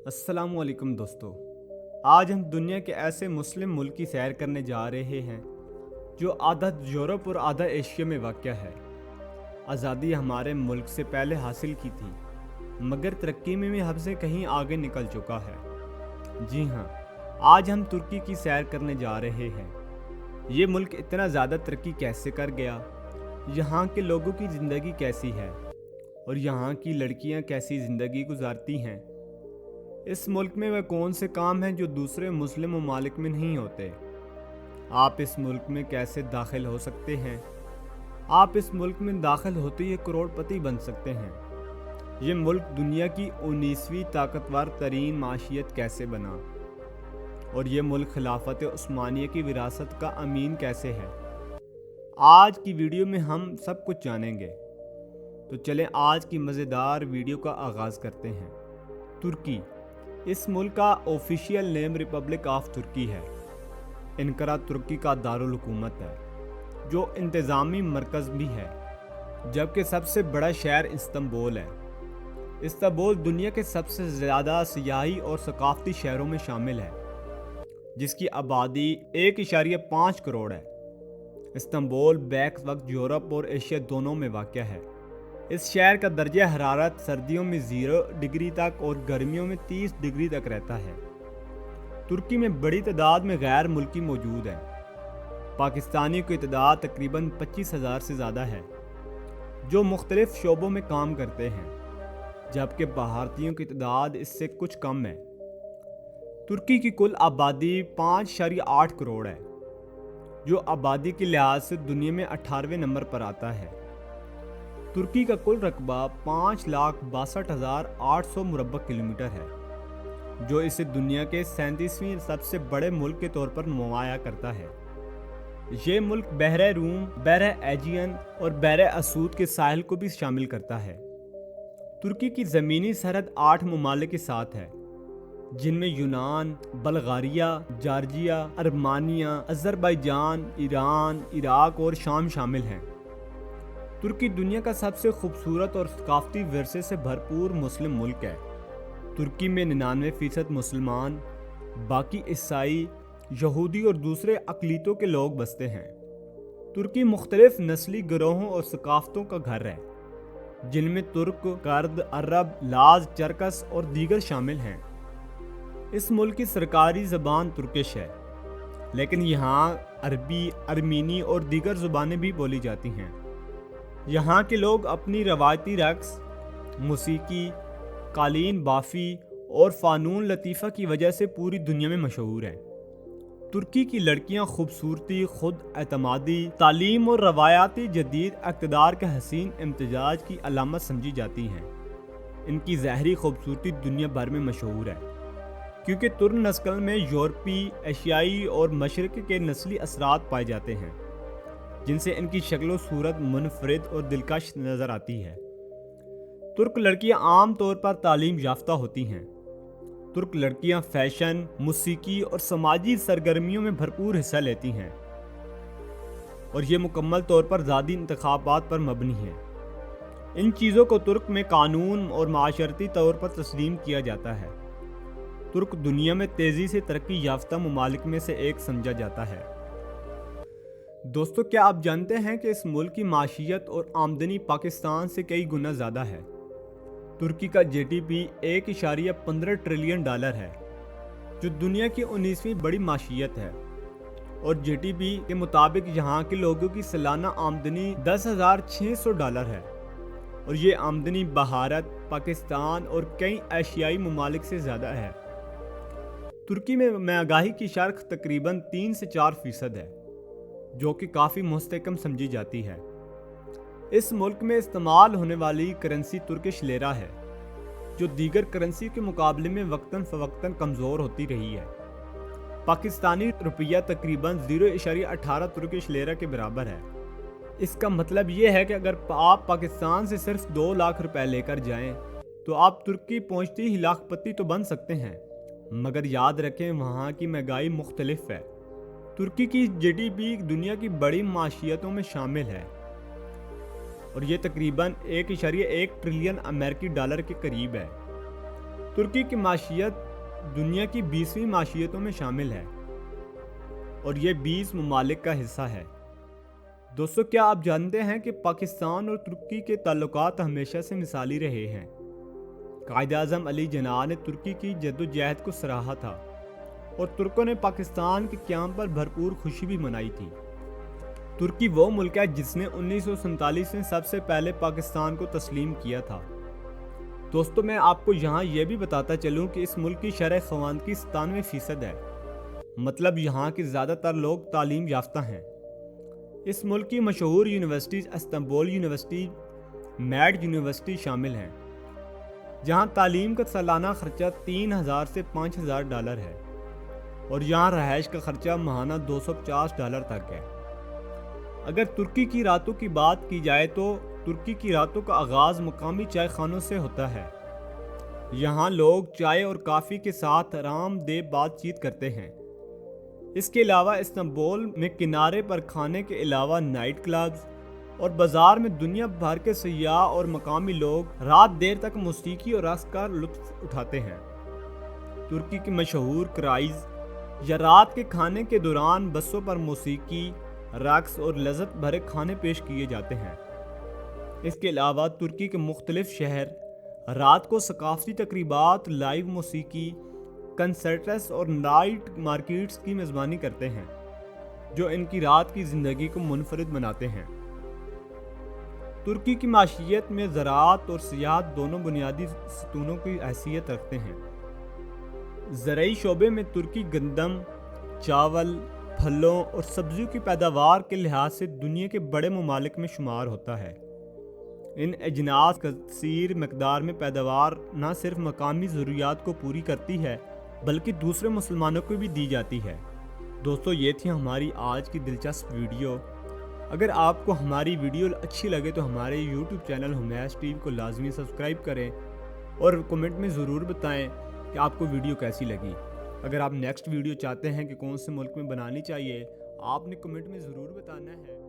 अस्सलाम वालेकुम दोस्तों। आज हम दुनिया के ऐसे मुस्लिम मुल्क की सैर करने जा रहे हैं जो आधा यूरोप और आधा एशिया में वाक़या है। आज़ादी हमारे मुल्क से पहले हासिल की थी, मगर तरक्की में भी हमसे कहीं आगे निकल चुका है। जी हाँ, आज हम तुर्की की सैर करने जा रहे हैं। ये मुल्क इतना ज़्यादा तरक्की कैसे कर गया, यहाँ के लोगों की ज़िंदगी कैसी है और यहाँ की लड़कियाँ कैसी ज़िंदगी गुजारती हैं। इस मुल्क में वह कौन से काम हैं जो दूसरे मुस्लिम ममालिक में नहीं होते। आप इस मुल्क में कैसे दाखिल हो सकते हैं। आप इस मुल्क में दाखिल होते ही करोड़पति बन सकते हैं। ये मुल्क दुनिया की 19वीं ताकतवर तरीन माशियत कैसे बना और ये मुल्क खिलाफत उस्मानिया की विरासत का अमीन कैसे है। आज की वीडियो में हम सब कुछ जानेंगे। तो चलें आज की मज़ेदार वीडियो का आगाज़ करते हैं। तुर्की, इस मुल्क का ऑफिशियल नेम रिपब्लिक ऑफ तुर्की है। इनकरा तुर्की का दारुल हुकूमत है, जो इंतज़ामी मरकज़ भी है, जबकि सबसे बड़ा शहर इस्तांबुल है। इस्तांबुल दुनिया के सबसे ज़्यादा सियाही और सकाफ़ती शहरों में शामिल है, जिसकी आबादी 1.5 करोड़ है। इस्तांबुल बैक वक्त यूरोप और एशिया दोनों में वाक़या है। इस शहर का दर्जा हरारत सर्दियों में 0 डिग्री तक और गर्मियों में 30 डिग्री तक रहता है। तुर्की में बड़ी तादाद में गैर मुल्की मौजूद हैं। पाकिस्तानियों की तादाद तकरीबन 25,000 से ज़्यादा है, जो मुख्तलिफ शोबों में काम करते हैं, जबकि भारतीयों की तादाद इससे कुछ कम है। तुर्की की कुल आबादी 5.8 करोड़ है, जो आबादी के लिहाज से दुनिया में 18वें नंबर पर आता है। तुर्की का कुल रकबा 5,62,800 मुरब्बा किलोमीटर है, जो इसे दुनिया के 37वें सबसे बड़े मुल्क के तौर पर नुमाया करता है। ये मुल्क बहरे रूम, बहरे एजियन और बहरे असूद के साहिल को भी शामिल करता है। तुर्की की ज़मीनी सरहद 8 ममालिक के साथ है, जिनमें यूनान, Bulgaria, Georgia, Armenia, Azerbaijan, Iran, Iraq और शाम शामिल हैं। तुर्की दुनिया का सबसे खूबसूरत और सकाफ़ती विरसे से भरपूर मुस्लिम मुल्क है। तुर्की में 99% मुसलमान, बाकी ईसाई, यहूदी और दूसरे अक़लीतों के लोग बसते हैं। तुर्की मुख्तलिफ नस्ली गिरोहों और सकाफ़तों का घर है, जिनमें तुर्क, कर्द, अरब, लाज, चरकस और दीगर शामिल हैं। इस मुल्क की सरकारी ज़बान तुर्किश है, लेकिन यहाँ अरबी, अर्मीनी और दीगर ज़ुबानें भी बोली जाती हैं। यहाँ के लोग अपनी रवायती रक़्स, मौसीकी, कालीन बाफ़ी और फ़ानून लतीफ़ा की वजह से पूरी दुनिया में मशहूर हैं। तुर्की की लड़कियाँ खूबसूरती, खुद एतमादी, तालीम और रवायाती जदीद इक़्तिदार के हसीन इम्तिजाज की अलामत समझी जाती हैं। इनकी ज़ाहरी खूबसूरती दुनिया भर में मशहूर है, क्योंकि तुर्क नस्ल में यूरोपी, एशियाई और मशरक़ के नस्ली असरात पाए जाते हैं, जिनसे इनकी शक्ल सूरत मुनफरिद और दिलकश नज़र आती है। तुर्क लड़कियां आम तौर पर तालीम याफ्ता होती हैं। तुर्क लड़कियां फ़ैशन, मौसीकी और समाजी सरगर्मियों में भरपूर हिस्सा लेती हैं, और ये मुकम्मल तौर पर ज़ाती इंतखाबात पर मबनी हैं। इन चीज़ों को तुर्क में कानून और माशरती तौर पर तस्लीम किया जाता है। तुर्क दुनिया में तेज़ी से तरक्की याफ्ता ममालिक में से एक समझा जाता है। दोस्तों, क्या आप जानते हैं कि इस मुल्क की माशियत और आमदनी पाकिस्तान से कई गुना ज़्यादा है। तुर्की का GDP 1.15 ट्रिलियन डॉलर है, जो दुनिया की 19वीं बड़ी माशियत है, और GDP के मुताबिक यहाँ के लोगों की सालाना आमदनी $10,600 है, और ये आमदनी भारत, पाकिस्तान और कई एशियाई ममालिक से ज़्यादा है। तुर्की में महंगाई की शरह तकरीबन 3 से 4% है, जो कि काफ़ी मुस्तहकम समझी जाती है। इस मुल्क में इस्तेमाल होने वाली करेंसी तुर्किश लेरा है, जो दीगर करेंसी के मुकाबले में वक्तन फ़वक्तन कमज़ोर होती रही है। पाकिस्तानी रुपया तकरीबन 0.18 तुर्किश लेरा के बराबर है। इसका मतलब ये है कि अगर आप पाकिस्तान से सिर्फ 2 लाख रुपए लेकर जाएं, तो आप तुर्की पहुँचते ही लाखपति तो बन सकते हैं, मगर याद रखें वहाँ की महंगाई मुख्तलिफ है। तुर्की की GDP दुनिया की बड़ी माशियतों में शामिल है, और ये तकरीबन 1.1 ट्रिलियन अमेरिकी डॉलर के करीब है। ترکی کی معیشت دنیا کی 20ویں معیشتوں میں شامل ہے اور یہ 20 ممالک کا حصہ ہے۔ دوستو، کیا آپ جانتے ہیں کہ پاکستان اور ترکی کے تعلقات ہمیشہ سے مثالی رہے ہیں؟ قائد اعظم علی جناح نے ترکی کی جدوجہد کو سراہا تھا اور ترکوں نے پاکستان کے قیام پر بھرپور خوشی بھی منائی تھی۔ ترکی وہ ملک ہے جس نے 1947 میں سب سے پہلے پاکستان کو تسلیم کیا تھا۔ دوستو، میں آپ کو یہاں یہ بھی بتاتا چلوں کہ اس ملک کی شرح خواندگی 97% ہے، مطلب یہاں کے زیادہ تر لوگ تعلیم یافتہ ہیں۔ اس ملک کی مشہور universities Istanbul university, made university شامل ہیں، جہاں تعلیم کا سالانہ خرچہ $3000 سے $5000 ہے اور یہاں رہائش کا خرچہ ماہانہ $250 تک ہے۔ اگر ترکی کی راتوں کی بات کی جائے تو ترکی کی راتوں کا آغاز مقامی چائے خانوں سے ہوتا ہے۔ یہاں لوگ چائے اور کافی کے ساتھ آرام دہ بات چیت کرتے ہیں۔ اس کے علاوہ استنبول میں کنارے پر کھانے کے علاوہ نائٹ کلبز اور بازار میں دنیا بھر کے سیاح اور مقامی لوگ رات دیر تک موسیقی اور رقص کا لطف اٹھاتے ہیں۔ ترکی کی مشہور کرائز یا رات کے کھانے کے دوران بسوں پر موسیقی، رقص اور لذت بھرے کھانے پیش کیے جاتے ہیں۔ اس کے علاوہ ترکی کے مختلف شہر رات کو ثقافتی تقریبات، لائیو موسیقی، کنسرٹس اور نائٹ مارکیٹس کی میزبانی کرتے ہیں، جو ان کی رات کی زندگی کو منفرد بناتے ہیں۔ ترکی کی معیشت میں زراعت اور سیاحت دونوں بنیادی ستونوں کی حیثیت رکھتے ہیں۔ زرعی شعبے میں ترکی گندم، چاول، پھلوں اور سبزیوں کی پیداوار کے لحاظ سے دنیا کے بڑے ممالک میں شمار ہوتا ہے۔ ان اجناس کثیر مقدار میں پیداوار نہ صرف مقامی ضروریات کو پوری کرتی ہے بلکہ دوسرے مسلمانوں کو بھی دی جاتی ہے۔ دوستو، یہ تھی ہماری آج کی دلچسپ ویڈیو۔ اگر آپ کو ہماری ویڈیو اچھی لگے تو ہمارے یوٹیوب چینل حمیش ٹی وی کو لازمی سبسکرائب کریں اور کمنٹ میں ضرور بتائیں کہ آپ کو ویڈیو کیسی لگی۔ اگر آپ نیکسٹ ویڈیو چاہتے ہیں کہ کون سے ملک میں بنانی چاہیے، آپ نے کمنٹ میں ضرور بتانا ہے۔